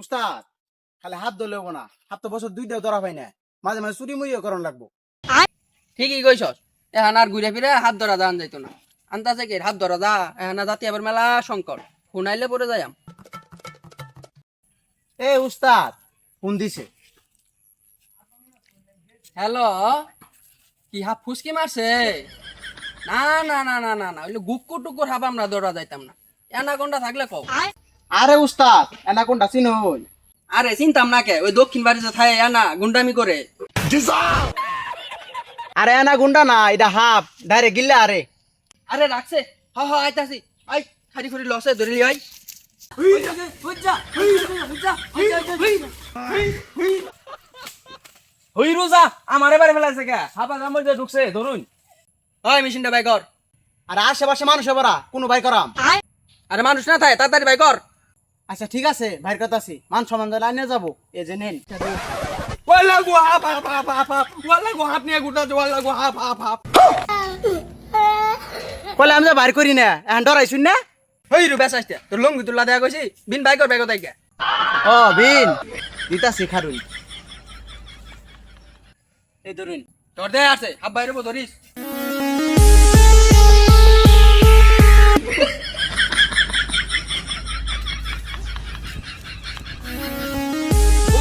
উস্তাদ খালি হাত ধরলেও না, হাত তো বছর দুইটাও ধরা পাই না, মাঝে মাঝে চুরি মুড়িও করণ লাগবো। ঠিকই কইছস। এখন আর ঘুরে ফিরে হাত ধরা যান যাইতো না। আন্তাজে কি হাত ধরা যা এখন জাতি আবার মেলা সংকট শুনাইলে পরে যাইম। এ উস্তাদ ফোন দিছে। হ্যালো, কি হাফ ফুসকি মারছে? না না না না না না ওইলে গুক্কু টুকুর হাফ আমরা ধরা যাইতাম না। এনাকোন্ডা থাকলে কও। আরে উস্তাদ এনা কোনটা চিনো? আরে চিন্তাম না কে, ওই দক্ষিণ বাড়িতে থাকে এনা গুন্ডামি করে। আরে এনা গুন্ডা না, এটা হাফ ডাইরেক্ট গিল্লা। আরে আরে রাখছে, হ হ আইতাছি। আই খারি খড়ি লসে ধরে লিয়াই। হই রোজা আমারে বাড়ি ফেলাইছে কে হাবা জামল যে ঢুকছে ধরুন। ওই মেশিনটা বাই কর। আরে আশেপাশে মানুষ বড়া কোনো ভাই করাম। আরে মানুষ না থাকে তাড়াতাড়ি বাই কর। আচ্ছা ঠিক আছে, ভাইয়ের কথা আছে, মান সম্মান লাইনে যাবো। এই যে নেন। ওয়ালা গো হাপ হাপ হাপ হাপ হাপ ওয়ালা গো হাপ নিয়ে গুটা ওয়ালা গো হাপ হাপ হাপ কলে আমি তো বাইর করি না, এখন ডরাইছুন না। হই রু বেসাইতে তোর লঙ্গি তুলা দেয়া কইছি বিন বাই কর বাই কথা কে। ও বিন দিতাছি খারুন। এই ধরুন তোর দে আছে হাব বাইরে বো ধরিস।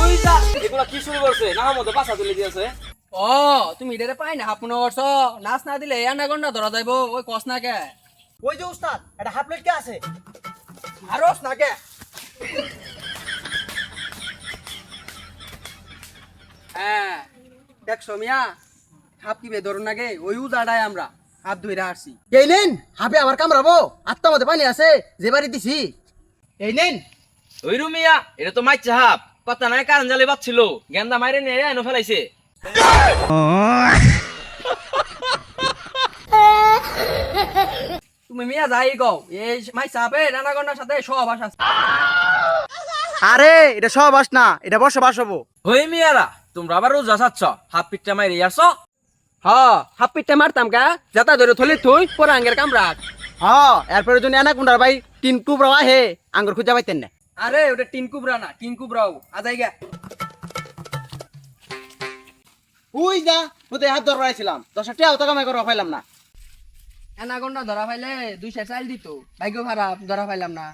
ওই যা এগুলা কি শুরু করছে না মধ্যে পাছা তুলে দিয়েছে। ও তুমি এটারে পাই না হাফ করছ নাচ না দিলে এনাকোন্ডা ধরা যাইবো। ওই কস না কে ওই যে উস্তাদ এটা হাফ প্লেট কে আছে? আরস না কে। হ্যাঁ দেখছো মিয়া হাফ কি বে ধরুন নাগে ওই উজাড়ায় আমরা হাত ধইরা আসছি। এই নেন, হাফে আবার কামড়াবো। আত্মা মধ্যে পানি আছে যে বাড়ি দিছি। এই নেন। ওই রুমিয়া এটা তো মাইচ্ছে হাপ কথা নাই কারণ জালে বাচ্ছিল গেন্দা মাইরে নিয়ে এনে ফেলাইছে। তুমি মিয়া যাই কও এই মাই সাপে এনাকোন্ডার সাথে সহবাস আছে। আরে এটা সহবাস না, এটা বসবাস হবো। হই মিয়ারা তোমরা আবার রোজা চাচ্ছ হাফ পিঠটা মাইরে আসছ। হ হাফ পিঠটা মারতাম কা যাতা ধরে থলি থুই পরে আঙ্গের কামড়াক। হ্যাঁ এরপরে যদি এনা কুন্ডার ভাই তিন টুকরা আহে আঙ্গুর খুঁজা পাইতেন না। আরে ওটা টিন কুবরা না কিং কুবরাও আজাই গা। ওই যা ওতে হাত ধরা রাইছিলাম, 10 টাকা তো কামাই করা পাইলাম না। এনাকোন্ডা ধরা পাইলে 2 চাল দিত ভাগ্য খারাপ ধরা পাইলাম না।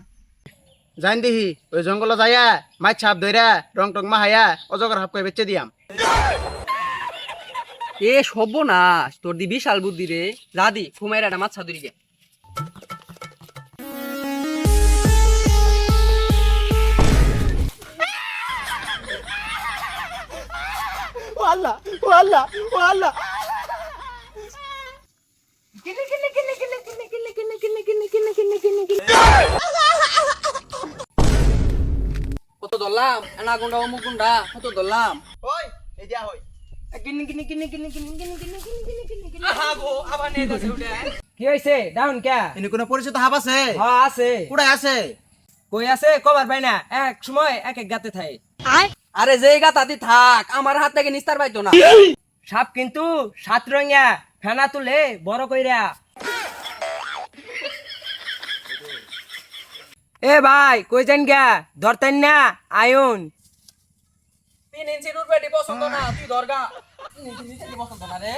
জান দিহি ওই জঙ্গল যাইয়া মাছ ছাপ ধইরা রং টং মাহাইয়া অজগর হাফ করে বেচে দিয়াম। এ সর্বনাশ তোর দি বিশাল বুদ্ধি রে। রাদি ঘুমাইরা একটা মাছ ধরি গে। ওয়াল্লাহ ওয়াল্লাহ ওয়াল্লাহ। কত ধরলাম এনাকোন্ডা অমুক গুন্ডা কত ধরলাম। ওই এই যা হই। কিনি কিনি কিনি কিনি কিনি কিনি কিনি কিনি কিনি কিনি কিনি। আহা গো আবার নিয়ে যাচ্ছে ওটা। কি হয়েছে ডাউন কে? এনে কোনো পরিচিত হাব আছে? হ্যাঁ আছে। কুড়াই আছে? কই আছে কবার পাই না, এক সময় এক এক গাতে থাকে। আরে যেই গা তাতি থাক আমার হাত থেকে নিস্তার পাইতো না। সাপ কিন্তু 7 রঙিয়া ফেনা তুলে বড় কইরা। এ ভাই কই যান গা ধরতেন না আয়ুন। 3 ইঞ্চি রুট বেটি পছন্দ না তুই ধরগা। 3 ইঞ্চি নিচে পছন্দ না রে।